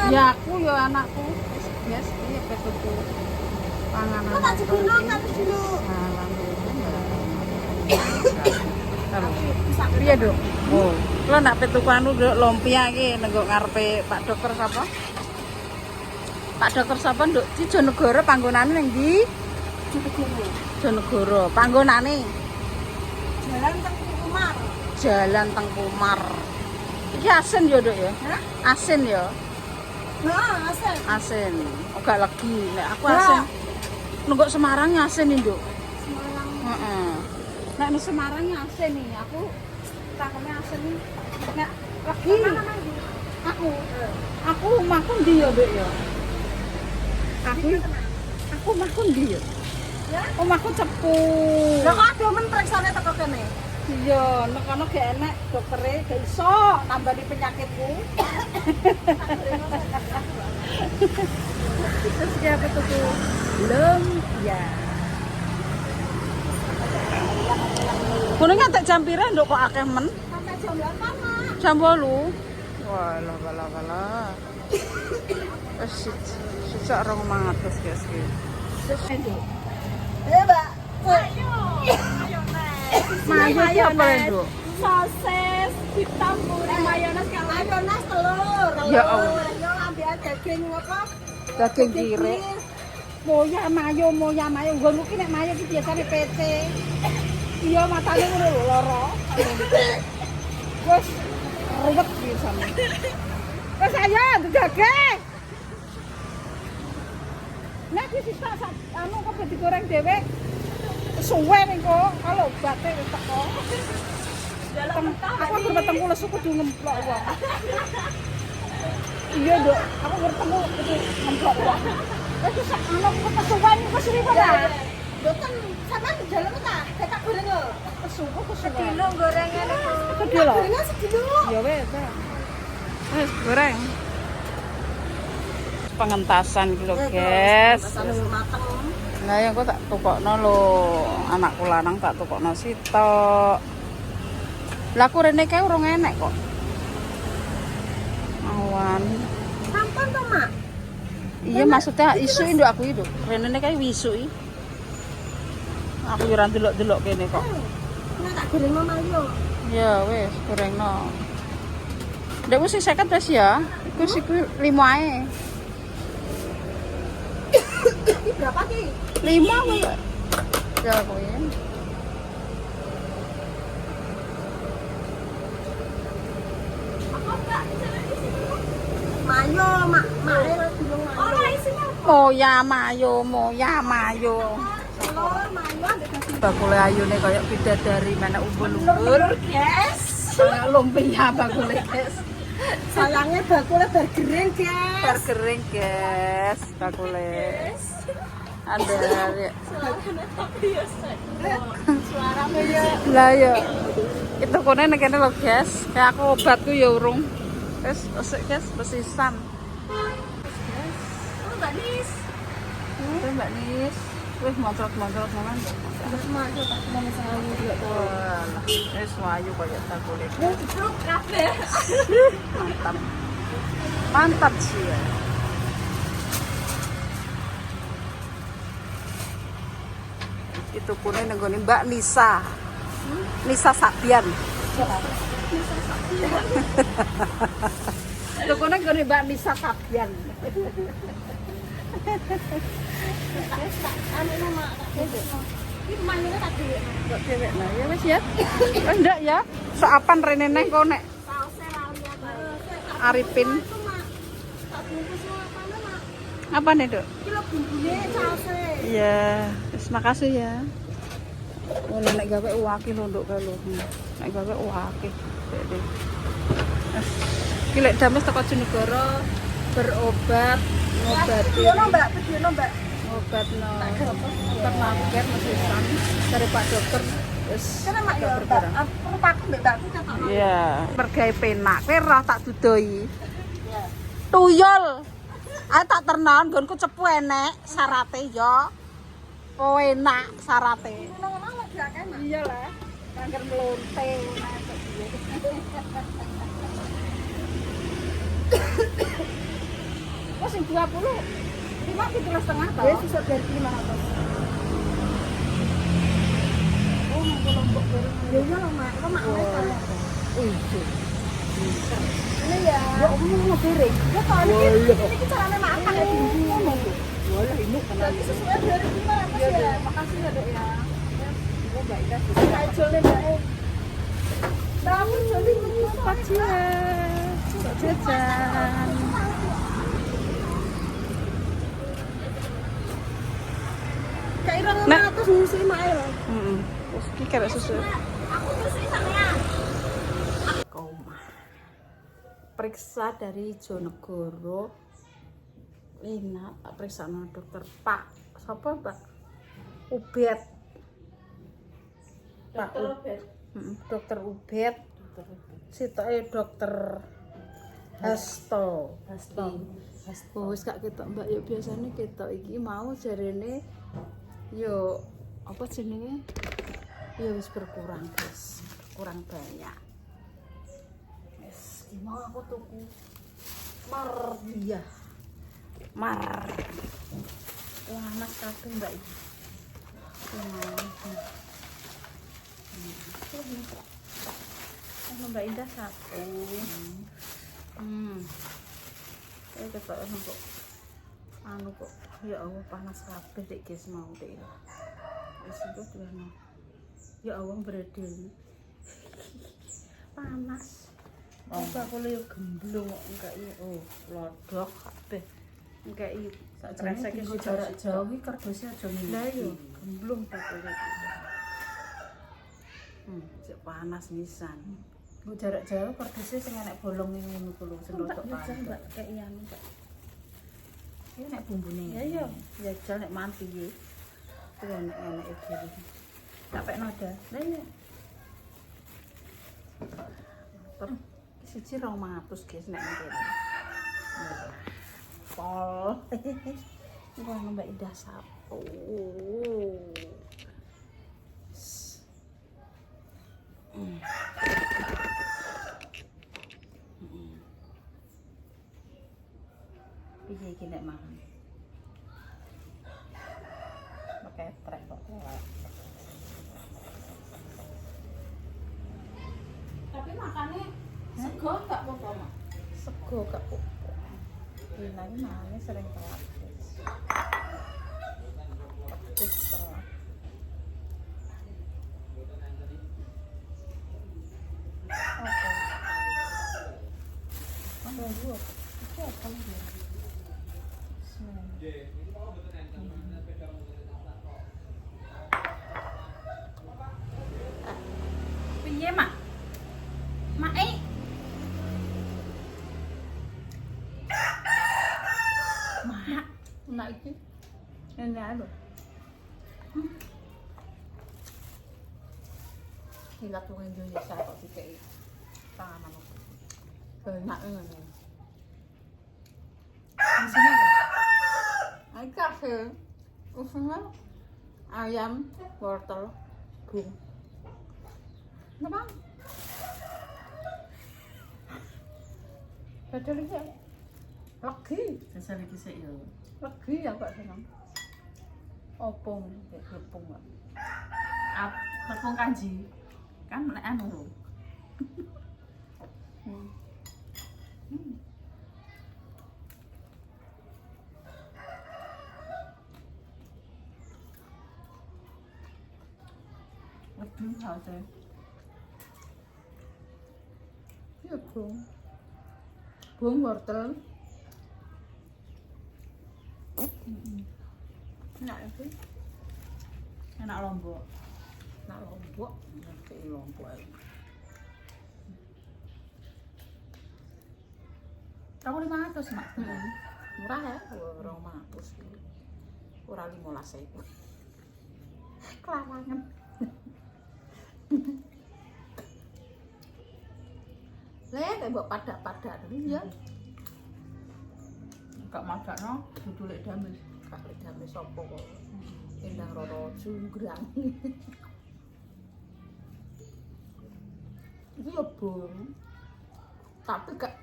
Ya aku ya anakku. Yes, iya petuku. Panganan. Kok tak dulu, tak dulu. Iya dok. Oh, lo nak petuku anu dok lumpia ki nenggok ngarepe Pak Dokter sapa? Pak Dokter sapa nduk? Di Jonegoro panggonane ning ndi? Jonegoro. Panggonane Jalan Tengkumar. Jalan Tengkumar. Iki asin ya dok ya? Hah? Asin ya? Nah, asal. Asin. Agak lagi. Nek aku asin. Nenggok Semarang asin nih dok. Semarang. Heeh. Nek di Semarang asin nih. Aku takone asin nih. Nek lagi. Aku omahku ndi ya dok ya? Aku omahku ndi ya? Ya? Omahku Cepu. Lah kok ada men periksane teko kene? Iya, nek kono gak enek doktere gak iso tambani penyakitku. Terus kayak apa tuh? Belum, ya. Kuningnya tak jam pira nduk kok akeh men? Sampai jam 8, Mak. Jam 8. Walah. Wes sejak 200 guys iki. Terus nduk. Mbak. Mayo iki apa nduk? Sosis ditamburi mayones karo mayones telur. Ya Allah. Yo ambil daging apa? Daging kirek. Moya mayo. Nggonku ki nek mayo ki biasane PC. Iya matane ngono lho lara. Wes ruwet biasane. Wes ayo daging. Nek iki sisa anu kok digoreng dhewe. Suwe ning kok kalau bate wis teko. Aku bertemu lesu kudu ngemplok wong. Iya, Dok. Aku bertemu kudu ngemplok wong. Wis sak anu kok kesuwen kok suwi ta? Boten sampean jalan ta? Tak goreng lho. Kesuwen. Sedilo gorengan niku. Sedilo. Gorengan sedilo. Ya wes, ta. Wes goreng. Pengentasan iki lho, guys. Mateng. Nah, yang kok tak tukokno lho, anakku lanang tak tukokno sitok. Lah aku rene kae urung enek kok. Awan. Sampun to, Mak? Iya maksudnya isu nduk aku itu. Rene kae wisu iki. Aku yo ora delok-delok kene kok. Nek tak goreng Mama yo. Ya wis gorengno. Ndek wis 50 wis ya. Iku sik 5 ae. Iki berapa ki? 5 kok. Ya kowe. Mayo, Mak. Ora isinya apa? Moya mayo. Telur, mayo, ada kasih Bakule ayune kayak bidadari menek umbul-umbul. guys. Kayak lumpia bakule, guys. Sayangnya bakule bergering, guys. Bergering, guys. Bakule. Ada ya. Suaranya ya. Lah ya. Itu kone nek kene lho, guys. Kayak aku obatku ya urung. Wis, resik, guys, besisan. Oh, Mbak Nis. Mbak Nis. Wis moncrot-moncrot ngono. Terus mayo tak cuma misalnya juga tuh. Walah, wis wayu kaya bakule. Bro, kabeh. Mantap. Mantap sih ya. Itu kune nenggone Mbak Nisa. Nisa Sabian. Itu kune nenggone Mbak Nisa Sabian. Anu nama tak dewek. Iki mayone tak dewek. Kok dewek nah ya wis ya. Oh ndak ya. Seapan rene neh kok nek Sausnya lali apa? Arifin. Tak bungkus apa Mak? Apa nih, Dok? Kilo bumbunya sausnya. Iya, terima kasih ya. Oh, nek gawe uwaki lho nduk kae lho. Nek gawe uwaki. Dek. Ki lek dames teko Jonegoro berobat, ngobati. Video Mbak, video Mbak. Obatno. Termaker mesisan dari Pak Dokter. Wis. Karena Mak ya, Mbak, perlu pakai Mbakku kata. Iya, mergawe penak. Kowe roh tak dudoi. Tuyul. Ayo tak ternon nggonku cepu enek sarate yo. Oh enak sarate. Ngono-ngono lagi akeh Mak. Iya lah. Angger mlonte sing 20. Cuma 17,5 toh. Ya susah dari 500. Oh, mau lombok bareng. Ya iya loh, Mak. Kok Mak kalau Oh, iya. ini ya. Ya mau piring. Ya kalau ini caranya makan ya tinggi. Walah, ini kenal. Berarti sesuai 2.500 ya. Makasih ya, Dok ya. Oh, Mbak Ida sih. Kayak jolnya Mbak. Tapi jolnya lucu. Jajan. Kayak 2.500 nyusui Mak ya. Terus iki karek susu. Aku nyusui sampean. Koma. Periksa dari Jonegoro. Lina, tak periksa sama dokter Pak. Siapa Pak? Ubed. Pak Ubed. Dokter Ubed. Sitoke dokter Hasto. Wis gak ketok Mbak, yo biasane ketok iki mau jarene yo apa jenenge? Ya wis berkurang, guys. Kurang banyak. Wis mau aku tuku Mardia. Wah, mas kabeh Mbak iki. Mbak Indah satu. Ketok kok anu kok ya Allah panas kabeh dek guys mau dek. Wis itu dhewe. Ya Allah beredel. Panas. Apa aku yo gemblung kok enggak iya. Oh, lodok kabeh. Enggak iya. Sak kresek iki jarak jauh iki kerdose aja ngene. Lah yo gemblung tak iki. Cek panas pisan. Nggo jarak jauh kerdose sing enek bolong ngono ku lho sing rodok panas. Mbak kayak iya Mbak. Iki nek bumbune. Ya yo, ya jal nek manti iki. Kuwi enek iki. Sampai noda. Lah iya. Siji 200 guys nek ngene. Pol. Wah, Mbak Indah sapu. Piye iki nek mangan? Pakai trek kok. Tapi makannya sego gak apa-apa, Mak? Sego gak apa-apa. Ini makannya sering telat. Terus telat. Oke. Apa dulu? Itu apa nih? Piye, Mak? Mak Mak iki. Ini lho. Hilat wong Indonesia kok dikeki panganan apa. Enak ngene. Di sini kan. Iki kafe. Usulnya ayam, wortel, bung. Kenapa? Ada lagi ya? Lagi. Sesal iki sik yo. Lagi ya Pak senang. Opong, kayak gepung Pak. Tepung kanji. Kan nek anu lho. Waduh, hate. Ya bung. Bung wortel. Enak itu. Enak lombok. Enak lombok. Ngerti lombok ae. Kamu 500, Mak. Murah ya, 200. Ora 15.000. Kelarangan. Lek mbok padak-padak ya. Gak madakno dudu lek damel. Kak dame sapa kok. Endang Roro Junggrang. Iki yo bung. Tapi gak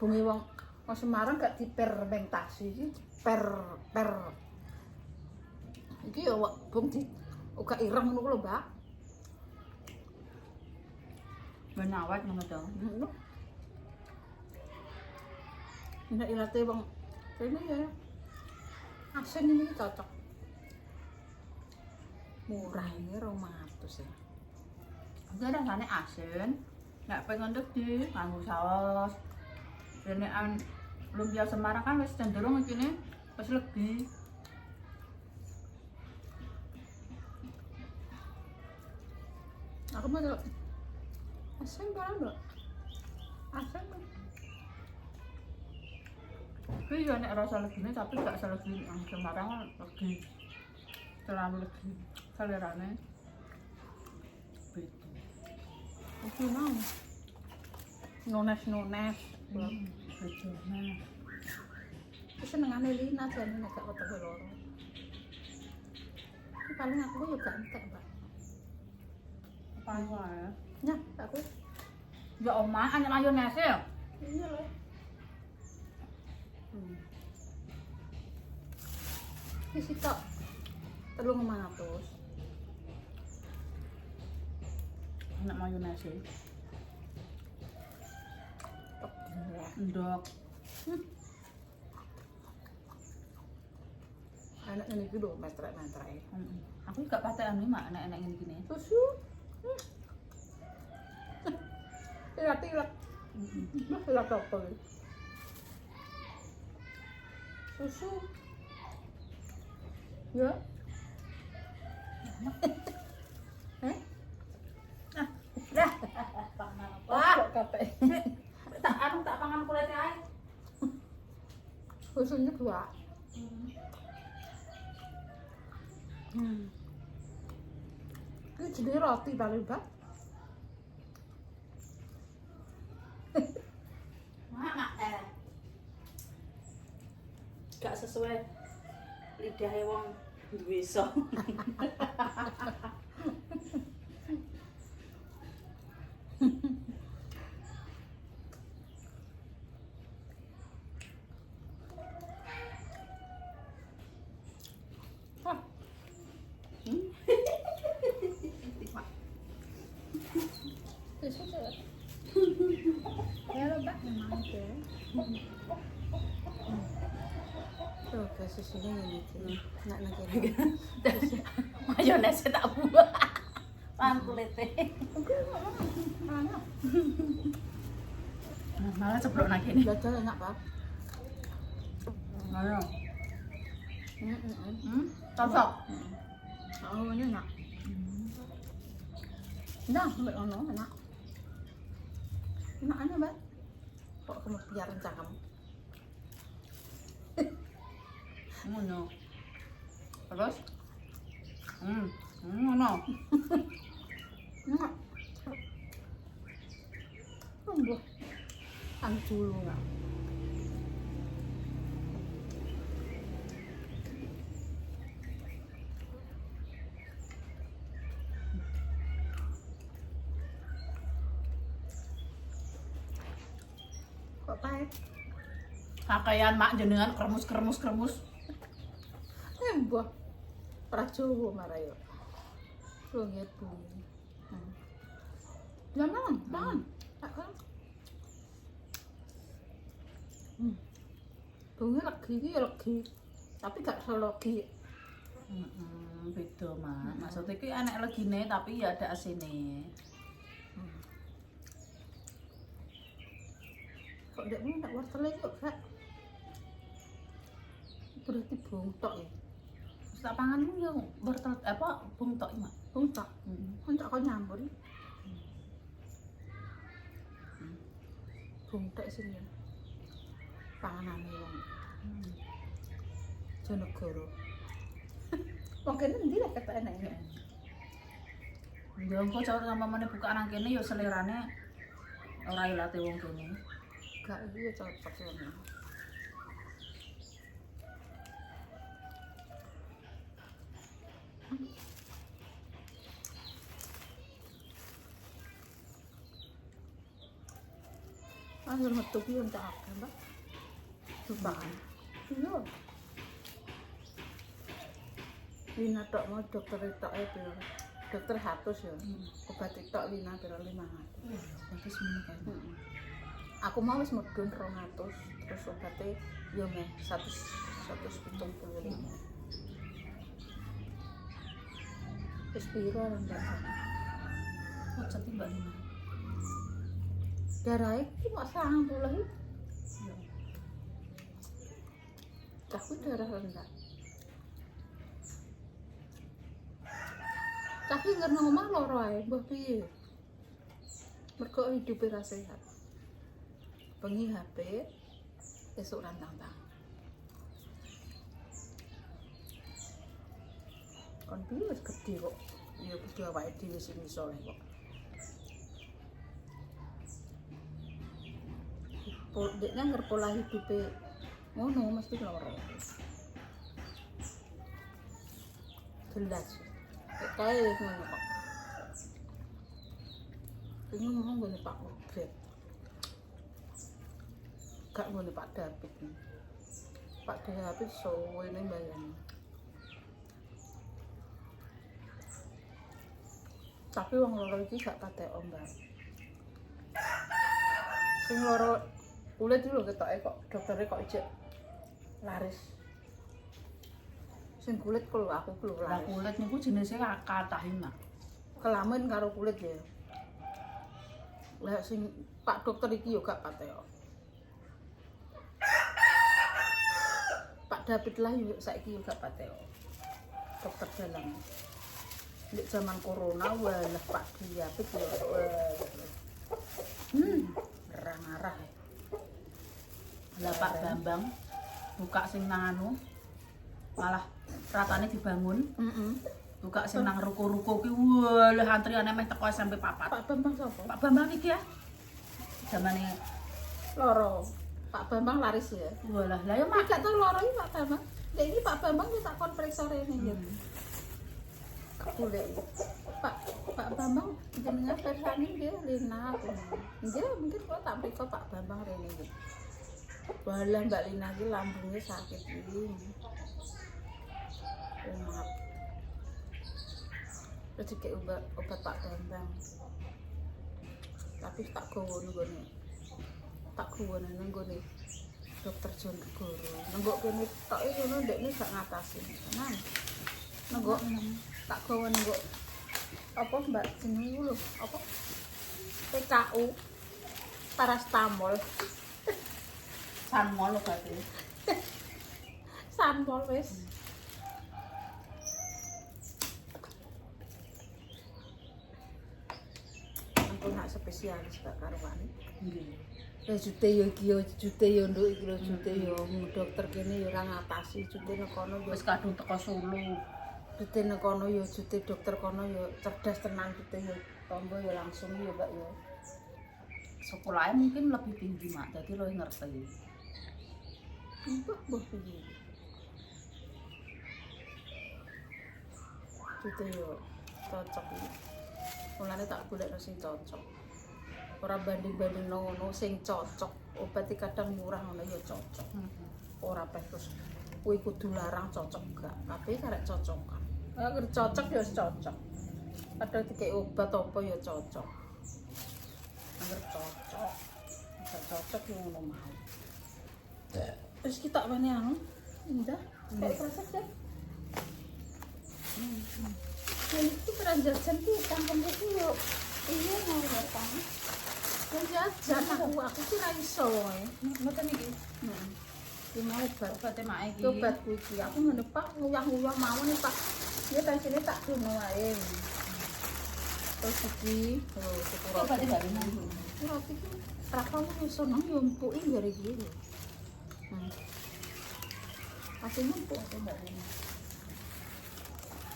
bungi wong Wong Semarang gak dipermentasi iki, per. Iki ya bung di uga ireng ngono lho, Mbak. Ben awet ngono to. Ngono. Nek ilate wong kene ya. Asin ini cocok. Murah ini 200 ya. Iki rasane asin. Nek pengen di nganggo saus. Dene lumpia Semarang kan wis cenderung iki wis legi. Aku mau delok. Asin barang lho. Asin. Kuwi ya nek rasa legine tapi gak selegi yang Semarang kan legi. Terlalu legi. Selerane beda. Oke mau. Nones. Beda. Nah, Aku senengane Lina jane nek gak wetenge loro. Ini paling aku yo gak entek, Mbak. apa wae. Nah, aku Ya omah ana mayonese ya. iya loh. Ini sih tok 300. Ana mayonese. Tok gila. Ndok. Anak ini gitu metrek-metrek. Aku gak patekan iki mak enak-enak ngene iki. Susu. Ilat. Ilat apa ini? Susu. Ya. Dah. Wah, kape. Tak pangan kulite ae. Susunya 2. Ini jenis roti paling Mbak. Gak sesuai lidahe wong duwe iso. Susu. Ya lo Mbak, memang itu. Tuh, kayak susunya yang gitu. Nak nanti. Mayonese tak buat. Pangan kulite. Enak. Malah ceplok nang kene. Dodol enak, Pak. Ayo. Heeh. Cocok. Oh, ini enak. Nah, Mbak ono enak. Enak aja, Mbak. Kok kamu biar cangkem. Ngono. Terus? Ngono. Enak. Tunggu. Anu dulu enggak. Kok pahit? Kakayan mak jenengan kremus. Mbah. Prajowo marah yo. Lu nget buli. Jangan, jangan. Tak. Bunga lagi iki ya lagi. Tapi gak selogi. Beda mak. Maksudnya iki enak legine tapi ya ada asine. Kok ndekmu tak wortel kok gak? Berarti bungtok ya. Terus tak panganmu ya wortel apa bungtok iki mak. Bungtok. Bungtok kok nyambur. Bungtok sini. Panganane wong. Jonegoro. Wong kene ndi lek ketok enak ini? Ya engko cara sampamane buka nang kene ya selerane ora ilate wong kene. Gak iki ya cocok ya. Anjir metu ki untuk apa, Mbak? Lupaan. Iya. Lina tok mau dokter tok piro? Dokter 100 ya. Obat tok Lina piro 500. Bagus ngono kan. Aku mau wis medun 200 terus obatnya yo meh 175. Wis piro Mbak? Kok jadi Mbak Lina? Darahnya cuma 90 iki. Aku darah rendah. Tapi ngerti omah loro ae, mbah piye? Mergo hidupe ra sehat. Bengi HP, esuk rantang-tang. Kon piye wis gedhe kok. Ya kudu awake dhewe sing iso kok. Dekne ngerpola hidupe ngono mesti loro. Jelas. Kayak ngono kok. Ini mau ngene Pak Ubed. Gak ngene Pak David. Pak David suwene mbayang. Tapi wong loro iki gak patek Mbak. Sing loro kulit dulu ketoke kok doktere kok ijek laris. Sing kulit kalau aku kulit Lah laris. kulit niku jenisnya katahin mah. Kelamin karo kulit ya. Lah sing Pak dokter iki yo gak patek. Pak David lah yo saiki yo gak patek. Dokter dalam. Di zaman corona walah Pak David yo. Arah-arah. Lah Pak Bambang buka sing nang anu malah ratane dibangun. Buka sing nang ruko-ruko ki walah antriane meh teko sampai 4. Pak Bambang sapa? Pak Bambang iki ya. Zamane Loro. Pak Bambang laris ya. walah lah ya Mak mak gak tau loro iki Pak Bambang. Lah iki Pak Bambang wis tak kon periksa rene ya. Boleh. Pak Bambang jenengan persane dia Lina. Nggih, mungkin kok tak periksa Pak Bambang rene iki. Walah Mbak Lina iki lambungnya sakit iki. Oh, maaf. Terus iki obat Pak Bambang. Tapi tak gowo nggone. Tak gowo nang nggone Dokter Jon Goro. Nenggok kene tok iki ngono ndekne gak ngatasi. Tenan. Nenggok tak gowo nenggok apa Mbak jenenge lho, apa? PKU parastamol. sanmol berarti. Sanpol wis. Aku nak spesialis gak karuan. Nggih. Ya jute yo iki yo jute yo nduk iki lho jute yo dokter kene yo ora ngatasi jute nek kono yo Wis kadung teko Solo. jute nek kono yo jute dokter kono yo cerdas tenan jute yo tombo yo langsung yo Mbak yo. Sekolahnya mungkin lebih tinggi mak, jadi lo ngerti. Mbah piye. Jute yo cocok iki. Mulane tak golekno sing cocok. Ora banding-banding ngono sing cocok. Obat kadang murah ngono ya cocok. Ora peh terus kuwi kudu larang cocok gak. Tapi karek cocokan. Nek cocok ya cocok. Kadang dikek obat apa ya cocok. Angger cocok. Gak cocok ya ngono mau. Terus kita wene anu. Indah. Kayak proses ya. Ini tuh peranjajan tuh tangkem itu yo. Iya mau datang. Jajan aku sih ra iso wae. Mboten iki. Ki mau obat. Obate mak iki. Obat iki aku ngene Pak nguyah-nguyah mawon nih Pak. Ya tensinya tak dono wae. Terus iki syukur Obate Mbak Lina. roti iki rasa aku seneng yo empuki gare iki lho. Aku empuk Obate Mbak Lina.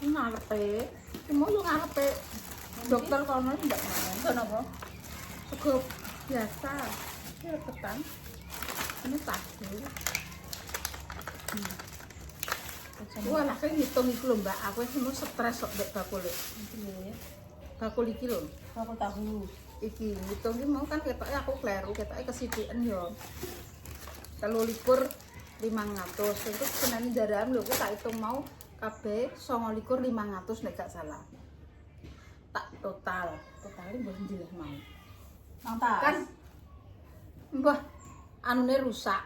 ngarepe. Ki mau yo ngarepe. Dokter kono ndak mau. Kenapa? Sego biasa. Ini ketan. Ini pasir. Wah, lah kan ngitung iki lho, Mbak. Aku wis mau stres kok mbek bakul. Bakul iki lho. Aku tahu. Iki ngitung iki mau kan ketoke aku kleru, ketoke kesithik yo. 23 500. Itu seneni jaran lho, tak hitung mau kabeh 29.500 nek gak salah. Tak totalnya mbah ndi lah mau. Nang tas. Kan mbah anune rusak.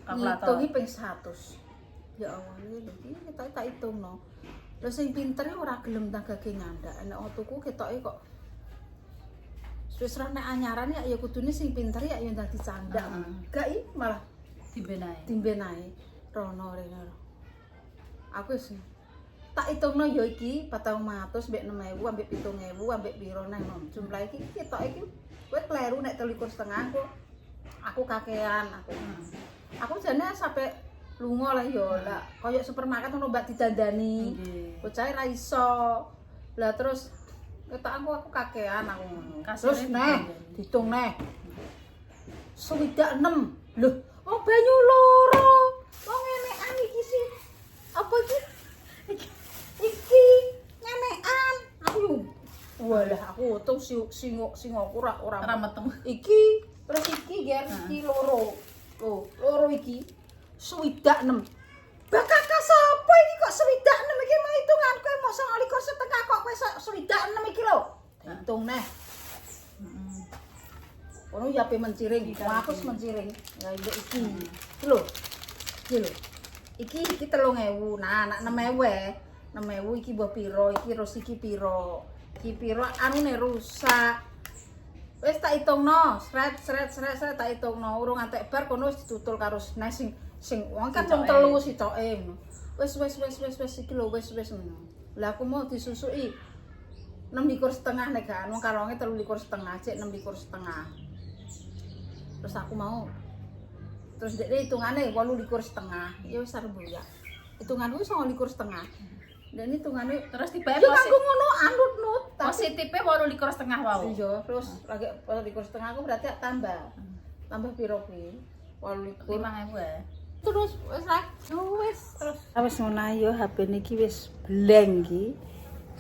Kalkulator. Ngitungi ping 100. Ya Allah, iki tak hitungno. Lha sing pinter ora gelem tagake nyandak. Nek tuku ketoke kok wis ra nek anyaran ya kudune sing pinter ya dadi candak. Gak malah dimben ae rono rene. Aku wis tak hitungno ya iki 400 mbek 6.000 ambek 7.000 ambek piro nang jumlah iki ketok iki kowe kleru nek 3,5 aku kakean aku jane sampe lunga lah ya lah koyo supermarket ono mbak didandani bocah ra iso lah terus ketok aku kakean aku ngono terus neh ditung neh 6 lho wong banyu loro wong enekan iki sih apa iki nyemekan aku walah aku untung singokku ora metu iki terus iki ger iki loro iki 26 bakal ka sapa iki kok 26 iki mau hitungan kowe mau 29,5 kok kowe 26 iki lho hitung neh ono ya pe menciring aku wis menciring ya iki lho iki 3.000 nah anak 6.000 iki mbah piro iki terus iki piro anune rusak wis tak hitungno sret tak hitungno urung antek bar kono wis ditutul karo sing wong kan wong telu sitoke ngono wis iki lho wis ngono lah aku mau disusuki 26,5 nek gak wong karonge 23,5 cek 26,5 terus aku mau terus dek hitungane 28,5 ya wis arep ya hitunganku 29,5 dan hitungane terus dibayar yo kanggo ngono anut positifnya 28,5 wau iya terus lagi 28,5 aku berarti tambah piro kuwi 5.000 ya terus wis terus wis ngono yo HP niki wis blank iki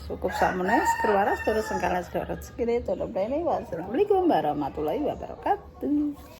cukup sakmene keluar terus sengkala sedherek sekire to. Assalamualaikum warahmatullahi wabarakatuh.